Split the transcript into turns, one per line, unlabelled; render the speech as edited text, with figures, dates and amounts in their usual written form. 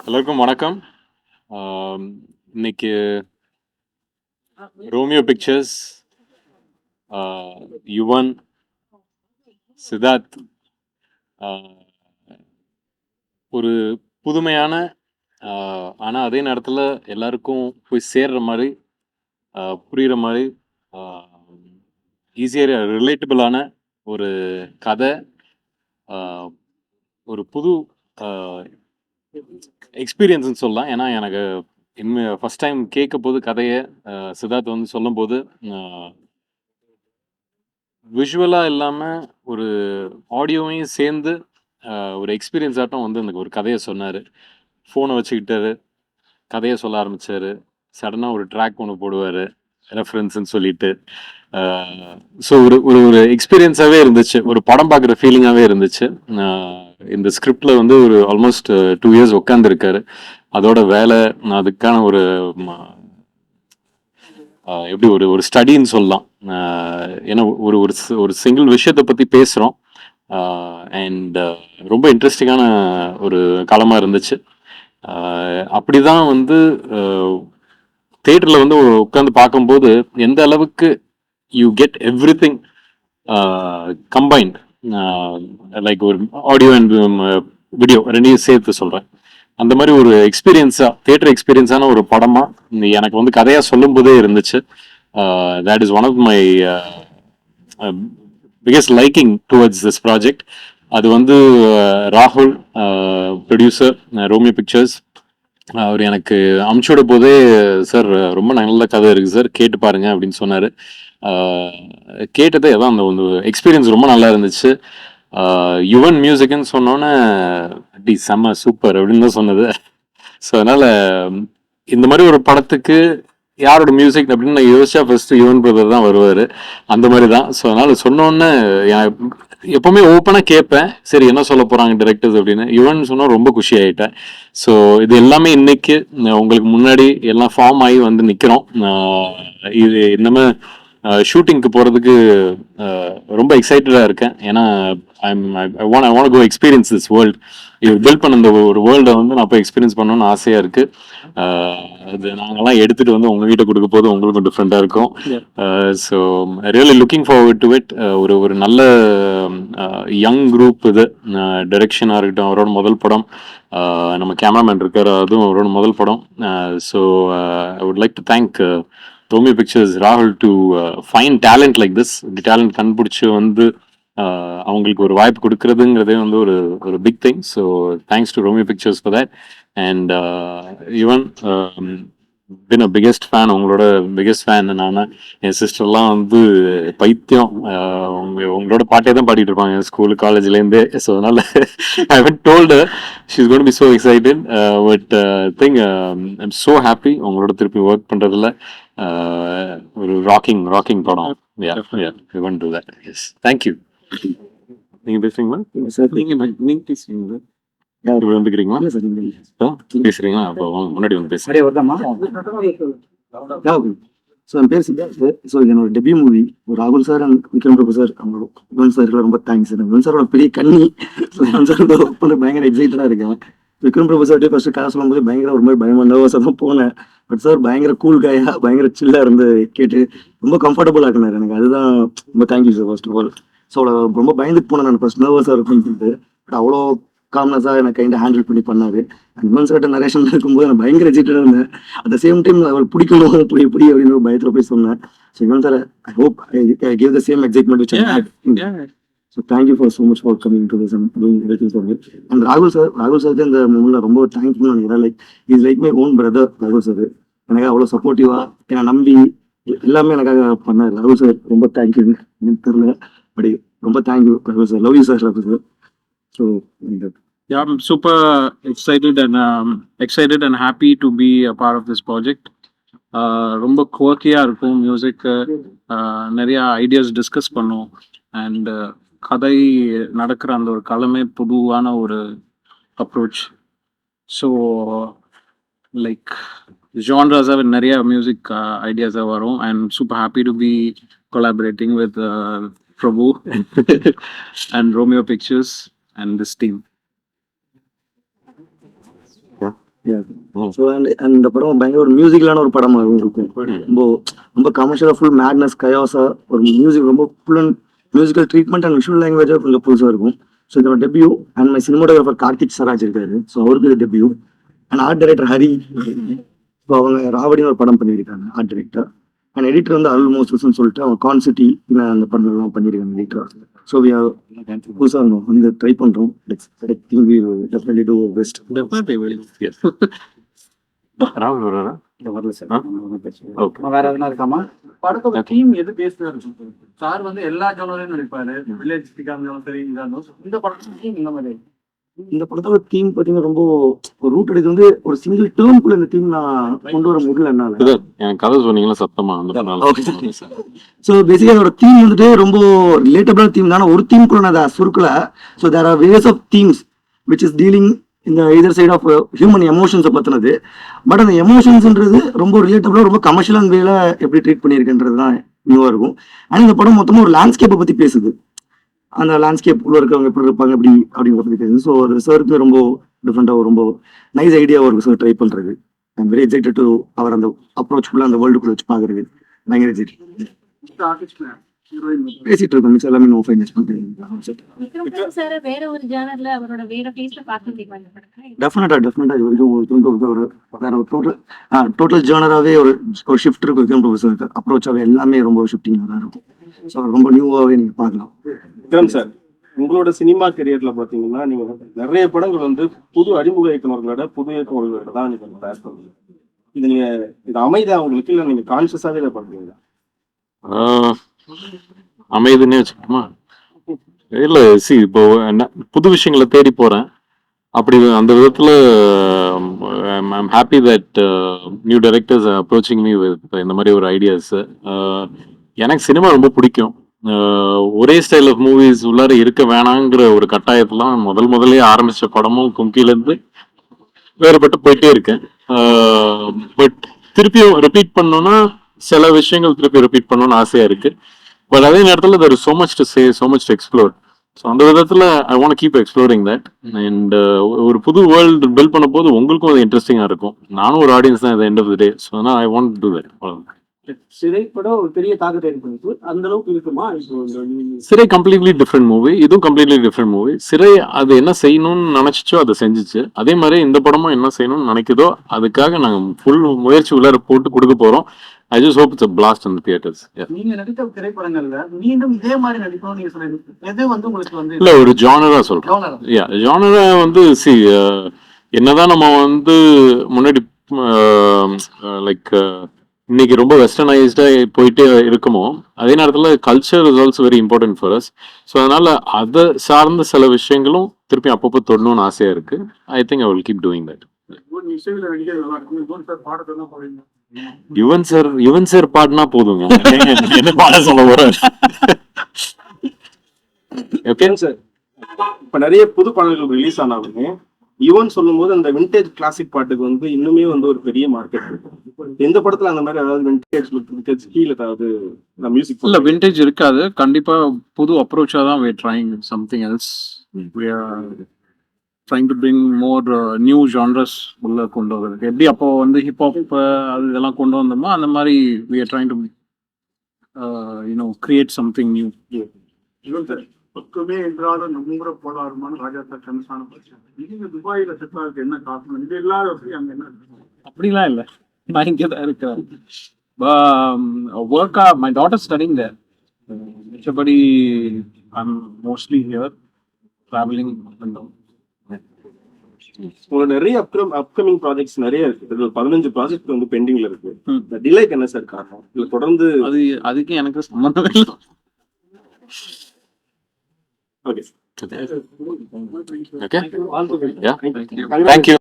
எல்லாருக்கும் வணக்கம். ஆம், இன்னைக்கு ரோமியோ பிக்சர்ஸ், யுவன், சித்தார்த் ஒரு புதுமையான ஆனால் அதே நேரத்தில் எல்லாருக்கும் போய் சேர்ற மாதிரி புரிகிற மாதிரி ஈஸியாக ரிலேட்டபிளான ஒரு கதை, ஒரு புது எக்ஸ்பீரியன்ஸ்னு சொல்லலாம். ஏன்னா எனக்கு ஃபர்ஸ்ட் டைம் கேட்க போது கதையை சித்தார்த் வந்து சொல்லும்போது விஷுவலாக இல்லாமல் ஒரு ஆடியோவையும் சேர்ந்து ஒரு எக்ஸ்பீரியன்ஸ் ஆட்டம் வந்து எனக்கு ஒரு கதையை சொன்னார். ஃபோனை வச்சுக்கிட்டாரு, கதையை சொல்ல ஆரம்பித்தார். சடனாக ஒரு ட்ராக் ஒன்று போடுவார் ரெஃபரன்ஸ்ன்னு சொல்லிட்டு. ஸோ ஒரு ஒரு ஒரு எக்ஸ்பீரியன்ஸாகவே இருந்துச்சு, ஒரு படம் பார்க்குற ஃபீலிங்காகவே இருந்துச்சு. இந்த ஸ்கிரிப்டில் வந்து ஒரு ஆல்மோஸ்ட் 2 years உட்காந்துருக்காரு. அதோட வேலை அதுக்கான ஒரு எப்படி ஒரு ஒரு ஸ்டடின்னு சொல்லலாம். ஏன்னா ஒரு ஒரு ஒரு சிங்கிள் விஷயத்தை பற்றி பேசுகிறோம். அண்ட் ரொம்ப இன்ட்ரெஸ்டிங்கான ஒரு காலமாக இருந்துச்சு. அப்படி தான் வந்து தியேட்டரில் வந்து உட்காந்து பார்க்கும்போது எந்த அளவுக்கு you get every thing combined, like ஒரு ஆடியோ அண்ட் வீடியோ ரெண்டையும் சேர்த்து சொல்கிறேன். அந்த மாதிரி ஒரு எக்ஸ்பீரியன்ஸாக, தியேட்டர் எக்ஸ்பீரியன்ஸான ஒரு படமாக எனக்கு வந்து கதையாக சொல்லும் போதே இருந்துச்சு. That is one of my biggest liking towards this project. அது வந்து ராகுல், ப்ரொடியூசர், ரோமியோ பிக்சர்ஸ், அவர் எனக்கு அமுச்சுவிட போதே, சார் ரொம்ப நல்ல கதை இருக்குது சார், கேட்டு பாருங்க அப்படின்னு சொன்னார். கேட்டதே அதான், அந்த ஒரு எக்ஸ்பீரியன்ஸ் ரொம்ப நல்லா இருந்துச்சு. யுவன் மியூசிக்னு சொன்னோன்னே டி செம்ம சூப்பர் அப்படின்னு தான் சொன்னது. ஸோ அதனால் இந்த மாதிரி ஒரு படத்துக்கு யாரோட மியூசிக் அப்படின்னு நான் யோசிச்சா ஃபர்ஸ்ட் யுவன் பிரதர் தான் வருவார். அந்த மாதிரி தான். ஸோ அதனால் சொன்னோன்னே எப்போவுமே ஓப்பனாக கேட்பேன், சரி என்ன சொல்ல போகிறாங்க டிரெக்டர்ஸ் அப்படின்னு. யுவன் சொன்னால் ரொம்ப குஷி ஆகிட்டேன். ஸோ இது எல்லாமே இன்னைக்கு உங்களுக்கு முன்னாடி எல்லாம் ஃபார்ம் ஆகி வந்து நிற்கிறோம். இது இன்னமே ஷூட்டிங்க்கு போகிறதுக்கு ரொம்ப எக்ஸைட்டடாக இருக்கேன். ஏன்னா I want go experience this world. இது பில்ட் பண்ண இந்த ஒரு வேர்ல்டை வந்து நான் போய் எக்ஸ்பீரியன்ஸ் பண்ணணும்னு ஆசையாக இருக்குது. அது நாங்கள்லாம் எடுத்துகிட்டு வந்து உங்ககிட்ட கொடுக்க போது உங்களுக்கும் டிஃப்ரெண்ட்டாக இருக்கும். So really looking forward to it. ஒரு நல்ல யங் குரூப் இது. டைரக்ஷனாக இருக்கட்டும், அவரோட முதல் படம். நம்ம கேமராமேன் இருக்கார், அதுவும் அவரோட முதல் படம். So I would like to thank Romeo Pictures, ராகுல், to find talent like this. இப்படி டேலண்ட் கண்டுபிடிச்சி வந்து அவங்களுக்கு ஒரு வாய்ப்பு கொடுக்கறதுங்கிறதே வந்து ஒரு ஒரு big thing. So thanks to Romeo Pictures for that. And even been a biggest fan, உங்களோட பிகெஸ்ட் ஃபேன். நான் என் சிஸ்டர்லாம் வந்து பைத்தியம், உங்களோட பாட்டே தான் பாடிட்டு இருப்பாங்க ஸ்கூலு காலேஜ்லேருந்தே. ஸோ அதனால I have told her, she is going to be so excited. But think I'm so happy உங்களோட திருப்பி ஒர்க் பண்ணுறதுல. ஒரு ராக்கிங் படம். We want to do that. Yes, thank you. நீங்க பேசுறீங்களா சார்? நீங்க பேசுறீங்களா? வந்துக்கிறீங்களா பேசுறீங்களா? அப்போ முன்னாடி வந்து பேசுறேன்.
ஸோ என் பேர் சித்தார்த். ஸோ இது என்னோட டெபியூ மூவி. ராகுல் sir and Vikram Prabhu sir, அவங்களோட யுவன் சார் ரொம்ப தேங்க்ஸ். யுவன் சாரோட பெரிய கண்ணி. ஸோ யுவன் சார் ஒர்க் பண்ண பயங்கர எக்ஸைட்டடாக இருக்கேன். விக்ரம் பிரபு சார்ட்டே ஃபர்ஸ்ட் கதை சொல்லும் போது பயங்கர ஒரு மாதிரி பயமா நர்வஸாக தான் போனேன். பட் சார் பயங்கர கூல் காயா, பயங்கர சில்லாக இருந்து கேட்டு ரொம்ப கம்ஃபர்டபுள் ஆக்குனார் எனக்கு. அதுதான் ரொம்ப thank you sir first of all. So ரொம்ப பயந்துட்டு போனேன் நான் ஃபர்ஸ்ட், நர்வஸாக இருக்கும்னு சொல்லிட்டு. பட் அவ்வளோ காம்னஸாக எனக்கு கைண்ட் ஹேண்டில் பண்ணி பண்ணாரு. அண்ட் யுவன் சார்ட்ட நரேஷன் இருக்கும்போது நான் பயங்கர எக்ஸைட்டடாக இருந்தேன். அட் த சேம் டைம் அவர் பிடிக்கணும் எப்படி அப்படின்னு ஒரு பயத்தில் போய் சொன்னேன். So Yuvan sir, I hope I give the same excitement which I had. So thank you for so much for coming to this and doing everything for me. And Rahul sir இந்த மூமெண்ட்ல ரொம்ப thank you நினைக்கிறேன். Like is like my own brother. ராகுல் sir எனக்கு அவ்வளோ சப்போர்ட்டிவா, என்னை நம்பி எல்லாமே எனக்காக பண்ணார். ராகுல் சார் ரொம்ப தேங்க்யூ. எனக்கு தெரியல, பட் ரொம்ப தேங்க்யூ ராகுல் சார். Love you sir. ராகுல் sir. So
yeah, I'm super excited and happy to be a part of this project. ரொம்ப குவர்க்கியாக இருக்கும் மியூசிக். நிறையா ஐடியாஸ் டிஸ்கஸ் பண்ணோம். அண்ட் கதை நடக்கிற அந்த ஒரு களமே பொதுவான ஒரு அப்ரோச். ஸோ லைக் ஜான்ராஸாக நிறைய மியூசிக் ஐடியாஸாக வரும். And super happy to be collaborating with Prabhu and Romeo Pictures and this team.
So and இந்த படம் பயங்கர ஒரு மியூசிக்கலான ஒரு படமாக இருக்கும். ரொம்ப ரொம்ப கமர்ஷியலாக ஃபுல் மேட்னஸ் கயோஸா ஒரு மியூசிக் ரொம்ப full and musical treatment and visual லாங்குவேஜாக கொஞ்சம் புதுசாக இருக்கும். ஸோ இதோட debut and my cinematographer Karthik Saraj இருக்காரு. ஸோ அவருக்கு இது debut and art director Hari. So அவங்க ராவடின்னு ஒரு படம் பண்ணியிருக்காங்க ஆர்ட் டைரக்டர். அண்ட் எடிட்டர் வந்து அருள் மோசஸ்ன்னு சொல்லிட்டு அவங்க கான்சிட்டி அந்த படம்லாம் பண்ணியிருக்காங்க எடிட்டர். ஸோ புதுசாக வந்து ட்ரை பண்ணுறோம். Definitely do best.
ராகுல் வராரா?
வரல சார்.
ஓகே.
வேற எதுனா இருக்காமா? படத்தோட தீம் எது பேசுறா இருக்கும் சார்? வந்து எல்லா ஜானரையும் நடிப்பாரு, வில்லேஜ் இருந்தாலும் சரி. இந்த படத்தோட தீம் இந்த மாதிரி
இந்த படத்தோட தீம் பார்த்தீங்கன்னா ரொம்ப ரூட் எடுத்து வந்து ஒரு சிங்கிள் டேர்ம்குள்ள இந்த தீம் நான் கொண்டு வர முடியல என்னால.
எனக்கு கதை சொன்னீங்களா சத்தமா?
ஸோ பேசிக்கா அதோட தீம் வந்துட்டு ரொம்ப ரிலேட்டபிளான தீம் தானே. ஒரு தீம்குள்ள நான் அதை சுருக்கல. So there are various of themes which is dealing இந்த இதர் சைட் ஆஃப் ஹியூமன் எமோஷன்ஸை பற்றினது. பட் அந்த எமோஷன்ஸ்ன்றது ரொம்ப ரிலேட்டபிளாக ரொம்ப கமர்ஷியலான வேல எப்படி ட்ரீட் பண்ணியிருக்குன்றது தான் நியூவாக இருக்கும். ஆனால் இந்த படம் மொத்தமாக ஒரு லேண்ட்ஸ்கேப்பை பற்றி பேசுது. அந்த லேண்ட்ஸ்கேப் உள்ள இருக்கவங்க எப்படி இருப்பாங்க அப்படி அப்படிங்கிற பற்றி பேசுது. ஸோ அது சாருக்கு ரொம்ப டிஃப்ரெண்டாக ரொம்ப நைஸ் ஐடியாவாக இருக்கும் சார் ட்ரை பண்ணுறது. ஐம் வெரி எக்ஸைட்டட் டு அவர் அந்த அப்ரோச்சுக்குள்ள அந்த வேர்ல்டுக்குள்ள வச்சு பார்க்குறது பயங்கர எக்ஸைட்டட். பேசிட்டு இருக்கோம் மிச்சம் எல்லாமே நோ ஃபைனல்ஸ் பண்ணுறேன்.
சார் வேற ஒரு ஜானர்ல அவரோட வேற டேஸ்ட்ல பார்த்துருக்கீங்க இந்த படத்தை?
டெஃபினட்டா இது வரைக்கும் ஒரு டோட்டல் ஜேர்னராகவே ஒரு ஷிஃப்ட் இருக்கும் விக்ரம் ப்ரொஃபஸருக்கு. அப்ரோச்சாகவே எல்லாமே ரொம்ப ஷிஃப்டிங்காக தான் இருக்கும். ஸோ ரொம்ப நியூவாகவே நீங்கள் பார்க்கலாம்.
விக்ரம் சார், உங்களோட சினிமா கெரியர்ல பாத்தீங்கன்னா நீங்க நிறைய படங்கள் வந்து புது அறிமுக இயக்குநர்களோட புது இயக்குநர்களோட தான் நீங்க தயார் பண்ணுவீங்க. இது அமைதா உங்களுக்கு, இல்லை நீங்க கான்சியஸாவே இதை பண்றீங்களா?
அமைதுன்னே வச்சுக்கோமா? இல்லை இப்போ புது விஷயங்களை தேடி போறேன். அப்படி அந்த விதத்துல I'm happy that new directors approaching me with இந்த மாதிரி ஒரு ஐடியாஸ். எனக்கு சினிமா ரொம்ப பிடிக்கும். ஒரே ஸ்டைல் ஆஃப் மூவிஸ் உள்ளார இருக்க வேணாங்கிற ஒரு கட்டாயத்தெல்லாம் முதல்ல ஆரம்பிச்ச படமும் கும்கிலேருந்து வேறுபட்டு போயிட்டே இருக்கேன். பட் திருப்பியும் ரிப்பீட் பண்ணோம்னா சில விஷயங்கள் திருப்பி ரிப்பீட் பண்ணணும்னு ஆசையா இருக்கு. பட் அதே நேரத்தில் there is so much to say, so much to explore. So அந்த விதத்தில் I want keep exploring that. And ஒரு புது வேர்ல்டு பில்ட் பண்ண போது உங்களுக்கும் அது இன்ட்ரெஸ்டிங்காக இருக்கும். நானும் ஒரு ஆடியன்ஸ் தான் end of the day. So அதனால் ஐ வாண்ட் டு தட்.
சிறை படம் ஒரு பெரிய தாக்கத்தை ஏற்படுத்து. அந்த அளவுக்கு இருக்குமா?
சிறை கம்ப்ளீட்லி டிஃப்ரெண்ட் மூவி, இதுவும் கம்ப்ளீட்லி டிஃப்ரெண்ட் மூவி. சிறை அது என்ன செய்யணும்னு நினைச்சிச்சோ அதை செஞ்சிச்சு. அதே மாதிரி இந்த படமும் என்ன செய்யணும்னு நினைக்குதோ அதுக்காக நாங்கள் ஃபுல் முயற்சி உள்ளார போட்டு கொடுக்க போறோம். I just hope it's a blast in the theaters.
நீங்க நடித்த திரைப்படங்கள்ல மீண்டும் இதே மாதிரி நடிக்கணும் நீங்க சொல்றீங்க. எது வந்து உங்களுக்கு வந்து
இல்ல ஒரு ஜானரா சொல்றேன். ஜானரா வந்து என்னதான் நம்ம வந்து முன்னாடி லைக் இன்னைக்கு ரொம்ப வெஸ்டர்னைஸ்டா போயிட்டே இருக்குமோ, அதே நேரத்துல culture is also very important for us. So அதனால அதை சார்ந்த சில விஷயங்களும் திருப்பி அப்பப்போ தொடணும்னு ஆசையா இருக்கு. I think I will keep doing that. Yuvan sir பாடினா போதுங்க. என்ன பாட சொல்ல போறேன்?
ஓகே சார், இப்ப நிறைய புது பாடல்கள் ரிலீஸ் ஆனாலுமே யுவன் சொல்லும் போது அந்த விண்டேஜ் கிளாசிக் பாட்டுக்கு வந்து இன்னுமே வந்து ஒரு பெரிய மார்க்கெட் இருக்கு. எந்த படத்துல அந்த மாதிரி அதாவது விண்டேஜ் கீழே ஏதாவது மியூசிக்
இல்ல விண்டேஜ் இருக்காது. கண்டிப்பா புது அப்ரோச்சா தான் we are trying something else. We are trying to bring more new genres உள்ள கொண்டு வரது. எப்படி அப்போ வந்து ஹிப்ஹாப் அது இதெல்லாம் கொண்டு வந்தோமோ அந்த மாதிரி we are trying to create something new.
பக்கமே இல்லாத நம்புற போலாருமான ராஜா சார் கமிஷனான பிரச்சனை. நீங்க துபாயில செட்டில் என்ன காரணம்? இது இல்லாத அங்க என்ன?
அப்படிலாம் இல்லை, நான் இங்கே தான் இருக்கிறேன். ஒர்க்கா மை டாட்டர் ஸ்டடிங் தேர். மிச்சபடி ஐம் மோஸ்ட்லி ஹியர் ட்ராவலிங்.
உங்களுக்கு நிறைய அப்கமிங் ப்ராஜெக்ட்ஸ் நிறைய இருக்கு. 15 ப்ராஜெக்ட் வந்து பெண்டிங்ல இருக்கு. இந்த டிலேக்கு என்ன சார் காரணம்? இல்ல தொடர்ந்து
அதுக்கு எனக்கு சம்பந்தம் இல்லை.
Okay.
Okay. Yeah. Thank you.